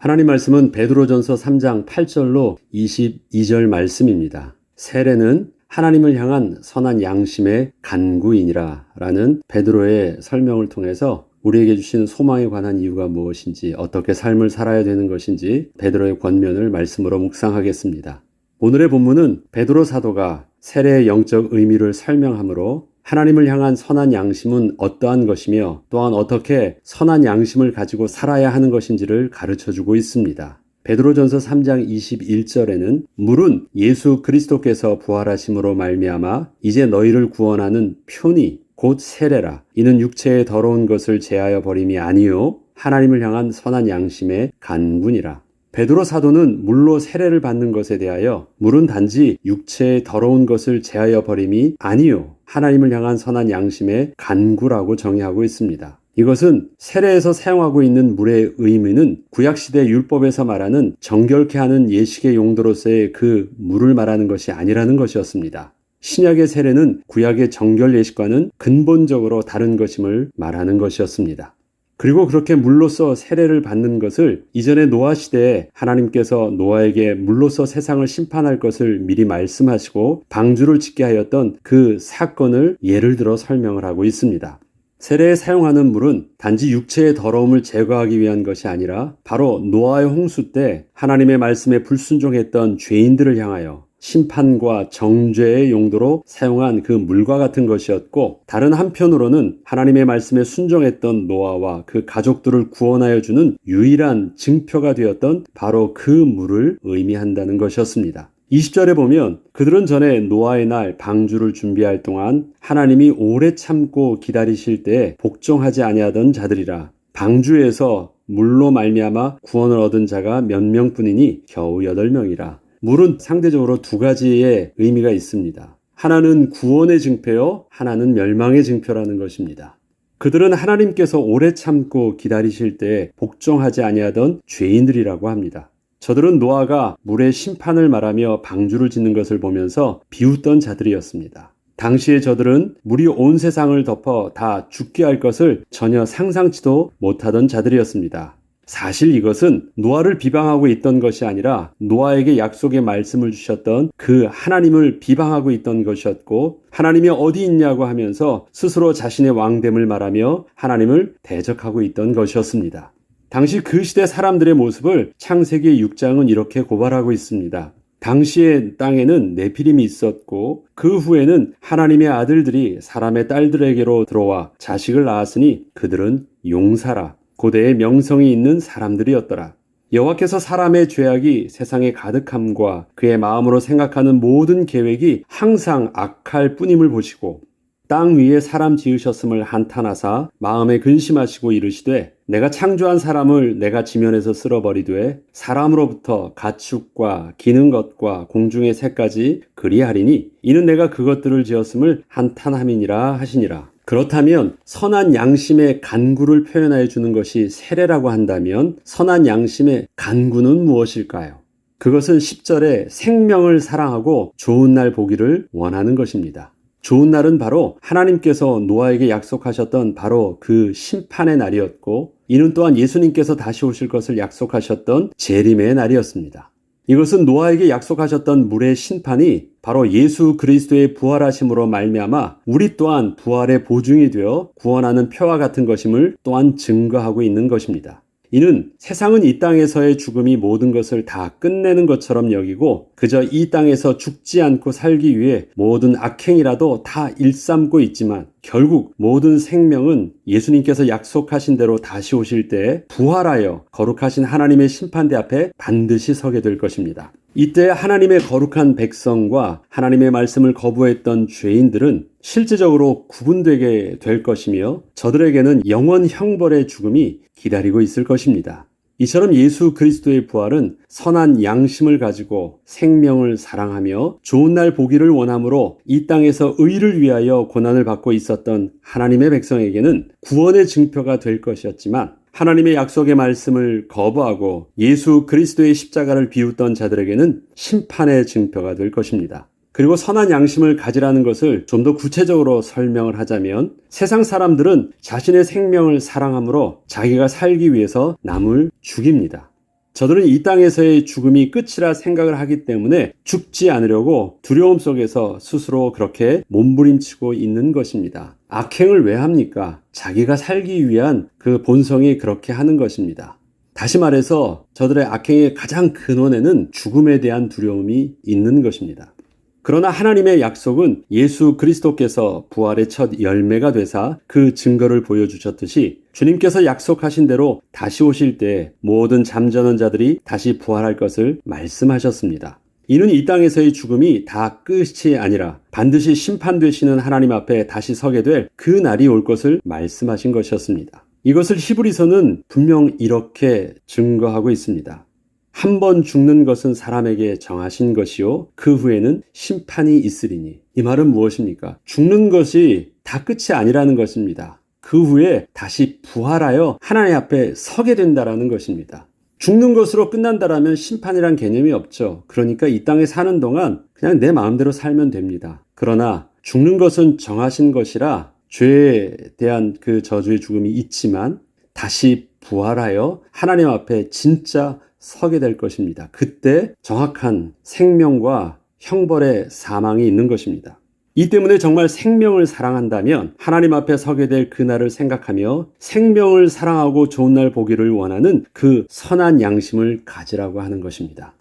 하나님 말씀은 베드로전서 3장 8절로 22절 말씀입니다. 세례는 하나님을 향한 선한 양심의 간구이니라 라는 베드로의 설명을 통해서 우리에게 주신 소망에 관한 이유가 무엇인지, 어떻게 삶을 살아야 되는 것인지 베드로의 권면을 말씀으로 묵상하겠습니다. 오늘의 본문은 베드로 사도가 세례의 영적 의미를 설명하므로 하나님을 향한 선한 양심은 어떠한 것이며 또한 어떻게 선한 양심을 가지고 살아야 하는 것인지를 가르쳐주고 있습니다. 베드로전서 3장 21절에는 물은 예수 그리스도께서 부활하심으로 말미암아 이제 너희를 구원하는 표니 곧 세례라. 이는 육체의 더러운 것을 제하여 버림이 아니요 하나님을 향한 선한 양심의 간군이라. 베드로 사도는 물로 세례를 받는 것에 대하여 물은 단지 육체의 더러운 것을 제하여 버림이 아니요 하나님을 향한 선한 양심의 간구라고 정의하고 있습니다. 이것은 세례에서 사용하고 있는 물의 의미는 구약시대 율법에서 말하는 정결케 하는 예식의 용도로서의 그 물을 말하는 것이 아니라는 것이었습니다. 신약의 세례는 구약의 정결 예식과는 근본적으로 다른 것임을 말하는 것이었습니다. 그리고 그렇게 물로서 세례를 받는 것을 이전의 노아 시대에 하나님께서 노아에게 물로서 세상을 심판할 것을 미리 말씀하시고 방주를 짓게 하였던 그 사건을 예를 들어 설명을 하고 있습니다. 세례에 사용하는 물은 단지 육체의 더러움을 제거하기 위한 것이 아니라 바로 노아의 홍수 때 하나님의 말씀에 불순종했던 죄인들을 향하여 심판과 정죄의 용도로 사용한 그 물과 같은 것이었고, 다른 한편으로는 하나님의 말씀에 순종했던 노아와 그 가족들을 구원하여 주는 유일한 증표가 되었던 바로 그 물을 의미한다는 것이었습니다. 20절에 보면 그들은 전에 노아의 날 방주를 준비할 동안 하나님이 오래 참고 기다리실 때에 복종하지 아니하던 자들이라. 방주에서 물로 말미암아 구원을 얻은 자가 몇 명뿐이니 겨우 8명이라. 물은 상대적으로 두 가지의 의미가 있습니다. 하나는 구원의 증표요, 하나는 멸망의 증표라는 것입니다. 그들은 하나님께서 오래 참고 기다리실 때 복종하지 아니하던 죄인들이라고 합니다. 저들은 노아가 물의 심판을 말하며 방주를 짓는 것을 보면서 비웃던 자들이었습니다. 당시에 저들은 물이 온 세상을 덮어 다 죽게 할 것을 전혀 상상치도 못하던 자들이었습니다. 사실 이것은 노아를 비방하고 있던 것이 아니라 노아에게 약속의 말씀을 주셨던 그 하나님을 비방하고 있던 것이었고, 하나님이 어디 있냐고 하면서 스스로 자신의 왕됨을 말하며 하나님을 대적하고 있던 것이었습니다. 당시 그 시대 사람들의 모습을 창세기 6장은 이렇게 고발하고 있습니다. 당시의 땅에는 네피림이 있었고 그 후에는 하나님의 아들들이 사람의 딸들에게로 들어와 자식을 낳았으니 그들은 용사라. 고대의 명성이 있는 사람들이었더라. 여호와께서 사람의 죄악이 세상에 가득함과 그의 마음으로 생각하는 모든 계획이 항상 악할 뿐임을 보시고 땅 위에 사람 지으셨음을 한탄하사 마음에 근심하시고 이르시되 내가 창조한 사람을 내가 지면에서 쓸어버리되 사람으로부터 가축과 기는 것과 공중의 새까지 그리하리니 이는 내가 그것들을 지었음을 한탄함이니라 하시니라. 그렇다면 선한 양심의 간구를 표현하여 주는 것이 세례라고 한다면 선한 양심의 간구는 무엇일까요? 그것은 10절에 생명을 사랑하고 좋은 날 보기를 원하는 것입니다. 좋은 날은 바로 하나님께서 노아에게 약속하셨던 바로 그 심판의 날이었고, 이는 또한 예수님께서 다시 오실 것을 약속하셨던 재림의 날이었습니다. 이것은 노아에게 약속하셨던 물의 심판이 바로 예수 그리스도의 부활하심으로 말미암아 우리 또한 부활의 보증이 되어 구원하는 표와 같은 것임을 또한 증거하고 있는 것입니다. 이는 세상은 이 땅에서의 죽음이 모든 것을 다 끝내는 것처럼 여기고 그저 이 땅에서 죽지 않고 살기 위해 모든 악행이라도 다 일삼고 있지만 결국 모든 생명은 예수님께서 약속하신 대로 다시 오실 때 부활하여 거룩하신 하나님의 심판대 앞에 반드시 서게 될 것입니다. 이때 하나님의 거룩한 백성과 하나님의 말씀을 거부했던 죄인들은 실제적으로 구분되게 될 것이며 저들에게는 영원 형벌의 죽음이 기다리고 있을 것입니다. 이처럼 예수 그리스도의 부활은 선한 양심을 가지고 생명을 사랑하며 좋은 날 보기를 원함으로 이 땅에서 의를 위하여 고난을 받고 있었던 하나님의 백성에게는 구원의 증표가 될 것이었지만 하나님의 약속의 말씀을 거부하고 예수 그리스도의 십자가를 비웃던 자들에게는 심판의 증표가 될 것입니다. 그리고 선한 양심을 가지라는 것을 좀 더 구체적으로 설명을 하자면 세상 사람들은 자신의 생명을 사랑함으로 자기가 살기 위해서 남을 죽입니다. 저들은 이 땅에서의 죽음이 끝이라 생각을 하기 때문에 죽지 않으려고 두려움 속에서 스스로 그렇게 몸부림치고 있는 것입니다. 악행을 왜 합니까? 자기가 살기 위한 그 본성이 그렇게 하는 것입니다. 다시 말해서 저들의 악행의 가장 근원에는 죽음에 대한 두려움이 있는 것입니다. 그러나 하나님의 약속은 예수 그리스도께서 부활의 첫 열매가 되사 그 증거를 보여주셨듯이 주님께서 약속하신 대로 다시 오실 때 모든 잠자는 자들이 다시 부활할 것을 말씀하셨습니다. 이는 이 땅에서의 죽음이 다 끝이 아니라 반드시 심판되시는 하나님 앞에 다시 서게 될 그 날이 올 것을 말씀하신 것이었습니다. 이것을 히브리서는 분명 이렇게 증거하고 있습니다. 한 번 죽는 것은 사람에게 정하신 것이요 그 후에는 심판이 있으리니. 이 말은 무엇입니까? 죽는 것이 다 끝이 아니라는 것입니다. 그 후에 다시 부활하여 하나님 앞에 서게 된다라는 것입니다. 죽는 것으로 끝난다라면 심판이란 개념이 없죠. 그러니까 이 땅에 사는 동안 그냥 내 마음대로 살면 됩니다. 그러나 죽는 것은 정하신 것이라 죄에 대한 그 저주의 죽음이 있지만 다시 부활하여 하나님 앞에 진짜 서게 될 것입니다. 그때 정확한 생명과 형벌의 사망이 있는 것입니다. 이 때문에 정말 생명을 사랑한다면 하나님 앞에 서게 될 그날을 생각하며 생명을 사랑하고 좋은 날 보기를 원하는 그 선한 양심을 가지라고 하는 것입니다.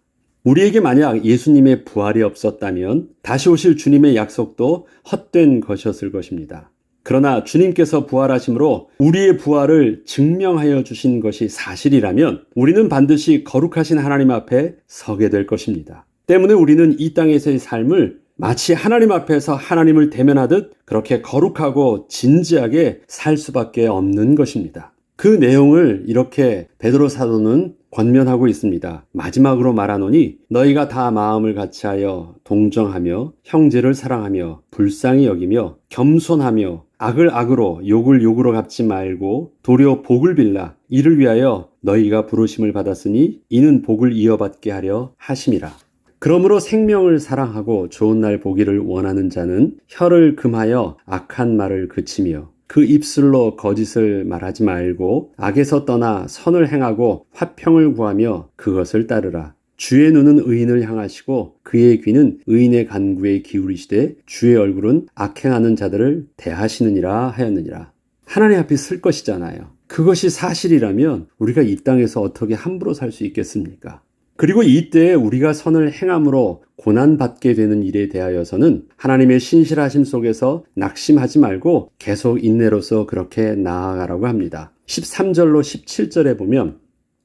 우리에게 만약 예수님의 부활이 없었다면 다시 오실 주님의 약속도 헛된 것이었을 것입니다. 그러나 주님께서 부활하심으로 우리의 부활을 증명하여 주신 것이 사실이라면 우리는 반드시 거룩하신 하나님 앞에 서게 될 것입니다. 때문에 우리는 이 땅에서의 삶을 마치 하나님 앞에서 하나님을 대면하듯 그렇게 거룩하고 진지하게 살 수밖에 없는 것입니다. 그 내용을 이렇게 베드로 사도는 권면하고 있습니다. 마지막으로 말하노니 너희가 다 마음을 같이하여 동정하며 형제를 사랑하며 불쌍히 여기며 겸손하며 악을 악으로 욕을 욕으로 갚지 말고 도리어 복을 빌라. 이를 위하여 너희가 부르심을 받았으니 이는 복을 이어받게 하려 하심이라. 그러므로 생명을 사랑하고 좋은 날 보기를 원하는 자는 혀를 금하여 악한 말을 그치며 그 입술로 거짓을 말하지 말고 악에서 떠나 선을 행하고 화평을 구하며 그것을 따르라. 주의 눈은 의인을 향하시고 그의 귀는 의인의 간구에 기울이시되 주의 얼굴은 악행하는 자들을 대하시느니라 하였느니라. 하나님 앞에 쓸 것이잖아요. 그것이 사실이라면 우리가 이 땅에서 어떻게 함부로 살 수 있겠습니까? 그리고 이때 우리가 선을 행함으로 고난받게 되는 일에 대하여서는 하나님의 신실하심 속에서 낙심하지 말고 계속 인내로서 그렇게 나아가라고 합니다. 13절로 17절에 보면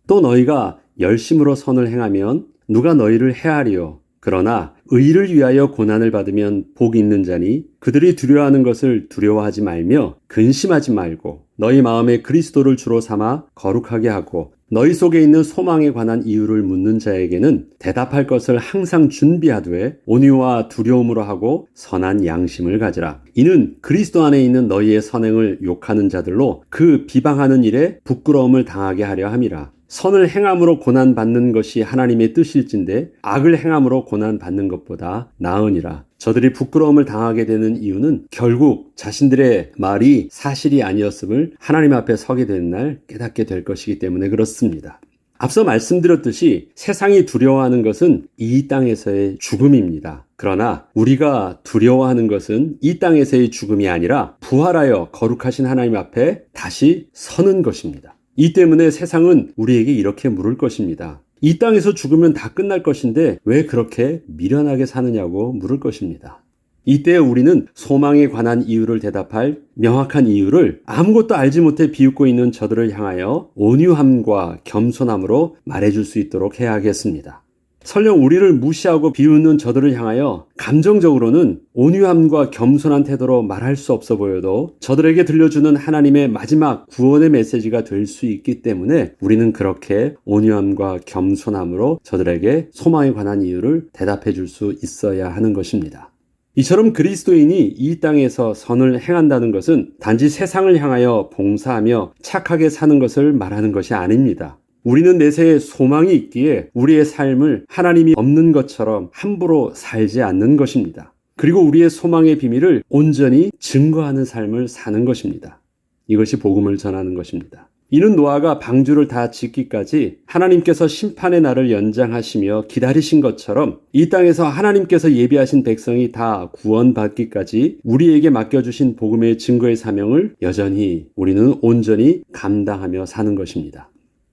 또 너희가 열심으로 선을 행하면 누가 너희를 해하리요. 그러나 의를 위하여 고난을 받으면 복이 있는 자니 그들이 두려워하는 것을 두려워하지 말며 근심하지 말고 너희 마음에 그리스도를 주로 삼아 거룩하게 하고 너희 속에 있는 소망에 관한 이유를 묻는 자에게는 대답할 것을 항상 준비하되 온유와 두려움으로 하고 선한 양심을 가지라. 이는 그리스도 안에 있는 너희의 선행을 욕하는 자들로 그 비방하는 일에 부끄러움을 당하게 하려 함이라. 선을 행함으로 고난받는 것이 하나님의 뜻일진데 악을 행함으로 고난받는 것보다 나으니라. 저들이 부끄러움을 당하게 되는 이유는 결국 자신들의 말이 사실이 아니었음을 하나님 앞에 서게 되는 날 깨닫게 될 것이기 때문에 그렇습니다. 앞서 말씀드렸듯이 세상이 두려워하는 것은 이 땅에서의 죽음입니다. 그러나 우리가 두려워하는 것은 이 땅에서의 죽음이 아니라 부활하여 거룩하신 하나님 앞에 다시 서는 것입니다. 이 때문에 세상은 우리에게 이렇게 물을 것입니다. 이 땅에서 죽으면 다 끝날 것인데 왜 그렇게 미련하게 사느냐고 물을 것입니다. 이때 우리는 소망에 관한 이유를 대답할 명확한 이유를 아무것도 알지 못해 비웃고 있는 저들을 향하여 온유함과 겸손함으로 말해줄 수 있도록 해야 하겠습니다. 설령 우리를 무시하고 비웃는 저들을 향하여 감정적으로는 온유함과 겸손한 태도로 말할 수 없어 보여도 저들에게 들려주는 하나님의 마지막 구원의 메시지가 될 수 있기 때문에 우리는 그렇게 온유함과 겸손함으로 저들에게 소망에 관한 이유를 대답해 줄 수 있어야 하는 것입니다. 이처럼 그리스도인이 이 땅에서 선을 행한다는 것은 단지 세상을 향하여 봉사하며 착하게 사는 것을 말하는 것이 아닙니다. 우리는 내세에 소망이 있기에 우리의 삶을 하나님이 없는 것처럼 함부로 살지 않는 것입니다. 그리고 우리의 소망의 비밀을 온전히 증거하는 삶을 사는 것입니다. 이것이 복음을 전하는 것입니다. 이는 노아가 방주를 다 짓기까지 하나님께서 심판의 날을 연장하시며 기다리신 것처럼 이 땅에서 하나님께서 예비하신 백성이 다 구원받기까지 우리에게 맡겨주신 복음의 증거의 사명을 여전히 우리는 온전히 감당하며 사는 것입니다.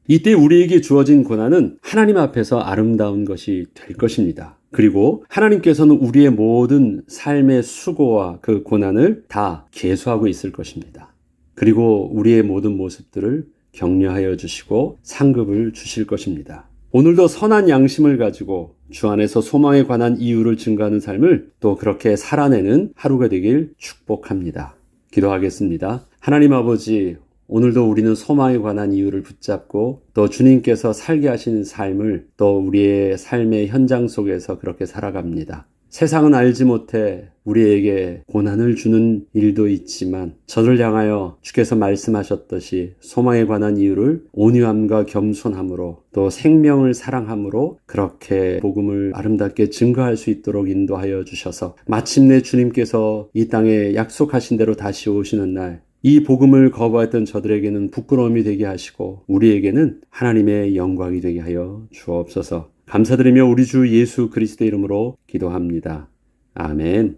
이때 우리에게 주어진 고난은 하나님 앞에서 아름다운 것이 될 것입니다. 그리고 하나님께서는 우리의 모든 삶의 수고와 그 고난을 다 계수하고 있을 것입니다. 그리고 우리의 모든 모습들을 격려하여 주시고 상급을 주실 것입니다. 오늘도 선한 양심을 가지고 주 안에서 소망에 관한 이유를 증거하는 삶을 또 그렇게 살아내는 하루가 되길 축복합니다. 기도하겠습니다. 하나님 아버지, 오늘도 우리는 소망에 관한 이유를 붙잡고 또 주님께서 살게 하시는 삶을 또 우리의 삶의 현장 속에서 그렇게 살아갑니다. 세상은 알지 못해 우리에게 고난을 주는 일도 있지만 저를 향하여 주께서 말씀하셨듯이 소망에 관한 이유를 온유함과 겸손함으로 또 생명을 사랑함으로 그렇게 복음을 아름답게 증거할 수 있도록 인도하여 주셔서 마침내 주님께서 이 땅에 약속하신 대로 다시 오시는 날 이 복음을 거부했던 저들에게는 부끄러움이 되게 하시고 우리에게는 하나님의 영광이 되게 하여 주옵소서. 감사드리며 우리 주 예수 그리스도의 이름으로 기도합니다. 아멘.